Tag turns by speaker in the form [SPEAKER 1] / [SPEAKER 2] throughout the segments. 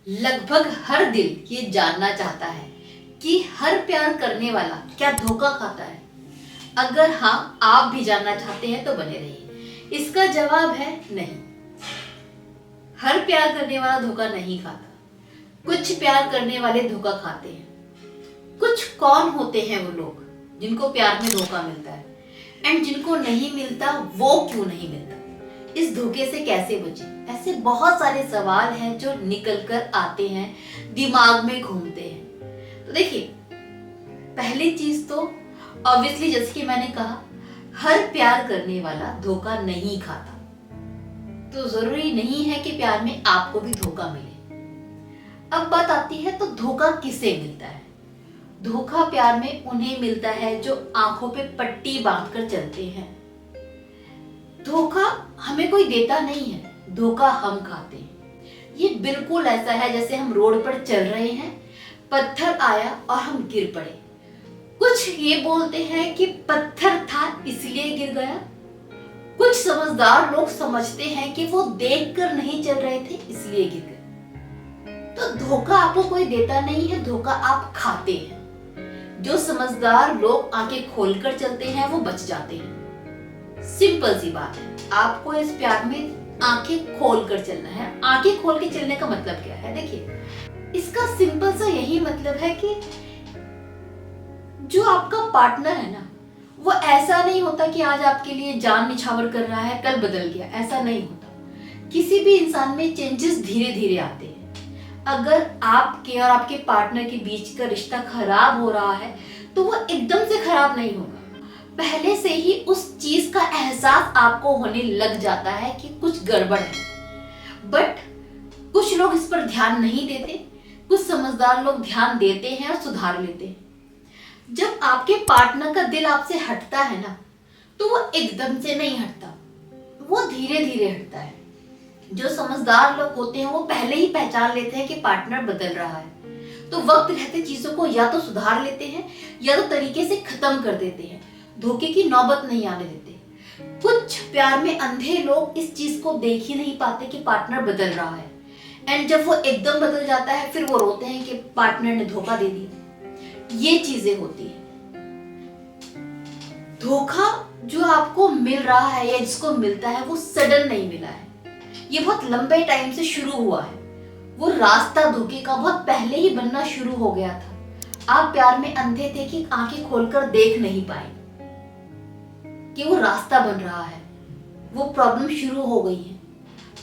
[SPEAKER 1] लगभग हर दिल ये जानना चाहता है कि हर प्यार करने वाला क्या धोखा खाता है। अगर हाँ, आप भी जानना चाहते हैं तो बने रहिए। इसका जवाब है नहीं। हर प्यार करने वाला धोखा नहीं खाता। कुछ प्यार करने वाले धोखा खाते हैं। कुछ कौन होते हैं वो लोग जिनको प्यार में धोखा मिलता है, एंड जिनको नहीं मिलता वो क्यों नहीं मिलता, इस धोखे से कैसे बचे। ऐसे बहुत सारे सवाल हैं जो निकल कर आते हैं, दिमाग में घूमते हैं। तो देखिए, पहली चीज तो ऑब्वियसली जैसे कि मैंने कहा, हर प्यार करने वाला धोखा नहीं खाता। तो जरूरी नहीं है कि प्यार में आपको भी धोखा मिले। अब बात आती है तो धोखा किसे मिलता है। धोखा प्यार में उन्हें मिलता है जो आंखों पे पट्टी बांधकर चलते हैं। धोखा हमें कोई देता नहीं है, धोखा हम खाते हैं। ये बिल्कुल ऐसा है जैसे हम रोड पर चल रहे हैं, पत्थर आया और हम गिर पड़े। कुछ ये बोलते हैं कि पत्थर था इसलिए गिर गया। कुछ समझदार लोग समझते हैं कि वो देखकर नहीं चल रहे थे इसलिए गिर गए। तो धोखा आपको कोई देता नहीं है, धोखा आप खाते हैं। जो समझदार लोग आंखें खोलकर चलते हैं वो बच जाते हैं। सिंपल सी बात है, आपको इस प्यार में आंखें खोलकर चलना है। आंखें खोल के चलने का मतलब क्या है? देखिए, इसका सिंपल सा यही मतलब है कि जो आपका पार्टनर है ना, वो ऐसा नहीं होता कि आज आपके लिए जान निछावर कर रहा है, कल बदल गया। ऐसा नहीं होता। किसी भी इंसान में चेंजेस धीरे धीरे आते हैं। अगर आपके और आपके पार्टनर के बीच का रिश्ता खराब हो रहा है तो वो एकदम से खराब नहीं होगा। पहले से ही उस चीज का एहसास आपको होने लग जाता है कि कुछ गड़बड़ है। बट कुछ लोग इस पर ध्यान नहीं देते, कुछ समझदार लोग ध्यान देते हैं और सुधार लेते हैं। जब आपके पार्टनर का दिल आपसे हटता है ना, तो वो एकदम से नहीं हटता, वो धीरे धीरे हटता है। जो समझदार लोग होते हैं वो पहले ही पहचान लेते हैं कि पार्टनर बदल रहा है, तो वक्त रहते चीजों को या तो सुधार लेते हैं या तो तरीके से खत्म कर देते हैं। धोखे की नौबत नहीं आने देते। कुछ प्यार में अंधे लोग इस चीज को देख ही नहीं पाते कि पार्टनर बदल रहा है, एंड जब वो एकदम बदल जाता है फिर वो रोते हैं कि पार्टनर ने धोखा दे दिया। ये चीजें होती है। धोखा जो आपको मिल रहा है या जिसको मिलता है वो सडन नहीं मिला है, ये बहुत लंबे टाइम से शुरू हुआ है। वो रास्ता धोखे का बहुत पहले ही बनना शुरू हो गया था। आप प्यार में अंधे थे कि आंखें खोलकर देख नहीं पाए कि वो रास्ता बन रहा है, वो प्रॉब्लम शुरू हो गई है।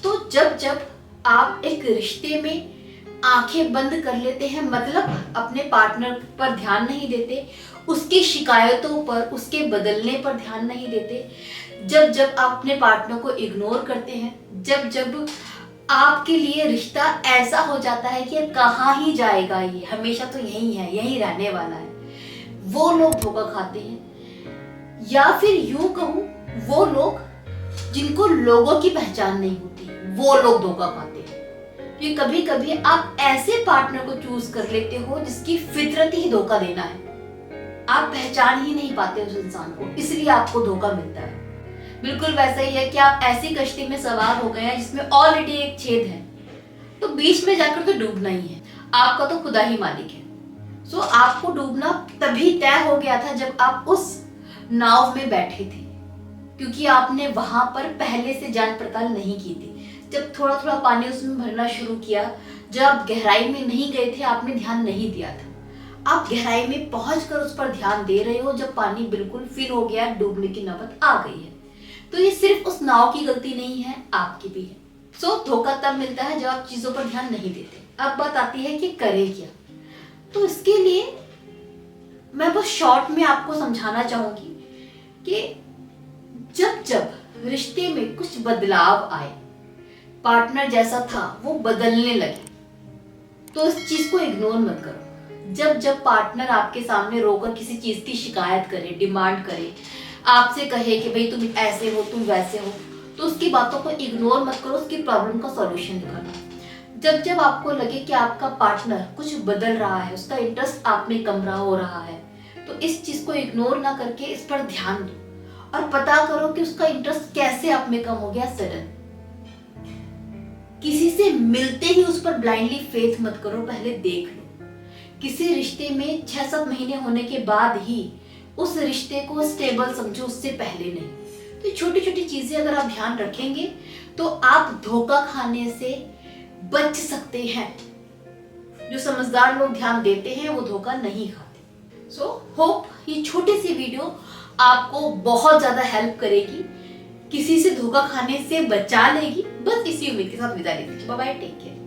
[SPEAKER 1] तो जब जब आप एक रिश्ते में आंखें बंद कर लेते हैं, मतलब अपने पार्टनर पर ध्यान नहीं देते, उसकी शिकायतों पर, उसके बदलने पर ध्यान नहीं देते, जब जब आप अपने पार्टनर को इग्नोर करते हैं, जब जब आपके लिए रिश्ता ऐसा हो जाता है कि कहाँ ही जाएगा, ये हमेशा तो यही है, यही रहने वाला है, वो लोग धोखा खाते हैं। या फिर यूं कहूं, वो लोग जिनको लोगों की पहचान नहीं होती, वो लोग धोखा खाते हैं। क्योंकि कभी कभी आप ऐसे पार्टनर को चूज कर लेते हो जिसकी फितरत ही धोखा देना है। आप पहचान ही नहीं पाते उस इंसान को, इसलिए आपको धोखा मिलता है। बिल्कुल वैसा ही है कि आप ऐसी कश्ती में सवार हो गए हैं जिसमें ऑलरेडी एक छेद है, तो बीच में जाकर तो डूबना ही है। आपका तो खुदा ही मालिक है। सो आपको डूबना तभी तय हो गया था जब आप उस नाव में बैठे थे, क्योंकि आपने वहां पर पहले से जांच पड़ताल नहीं की थी। जब थोड़ा थोड़ा पानी उसमें भरना शुरू किया, जब आप गहराई में नहीं गए थे, आपने ध्यान नहीं दिया था। आप गहराई में पहुंचकर उस पर ध्यान दे रहे हो जब पानी बिल्कुल फिल हो गया, डूबने की नौबत आ गई है। तो ये सिर्फ उस नाव की गलती नहीं है, आपकी भी है। सो धोखा तब मिलता है जब आप चीजों पर ध्यान नहीं देते। अब बात आती है कि करें क्या। तो इसके लिए मैं बस शॉर्ट में आपको समझाना चाहूंगी कि जब जब रिश्ते में कुछ बदलाव आए, पार्टनर जैसा था वो बदलने लगे, तो इस चीज को इग्नोर मत करो। जब जब पार्टनर आपके सामने रोकर किसी चीज की शिकायत करे, डिमांड करे, आपसे कहे कि भाई तुम ऐसे हो, तुम वैसे हो, तो उसकी बातों को इग्नोर मत करो, उसकी प्रॉब्लम का सॉल्यूशन निकालो। जब जब आपको लगे कि आपका पार्टनर कुछ बदल रहा है, उसका इंटरेस्ट आप में कम रहा हो रहा है, तो इस चीज को इग्नोर ना करके इस पर ध्यान दो और पता करो कि उसका इंटरेस्ट कैसे आप में कम हो गया सडन। किसी से मिलते ही उस पर ब्लाइंडली फेथ मत करो, पहले देख लो। किसी रिश्ते में 6-7 महीने होने के बाद ही उस रिश्ते को स्टेबल समझो, उससे पहले नहीं। तो छोटी छोटी चीजें अगर आप ध्यान रखेंगे तो आप धोखा खाने से बच सकते हैं। जो समझदार लोग ध्यान देते हैं वो धोखा नहीं खाते। सो होप ये छोटी सी वीडियो आपको बहुत ज्यादा हेल्प करेगी, किसी से धोखा खाने से बचा लेगी। बस इसी उम्मीद के साथ विदा लेती हूँ। Bye bye, take care.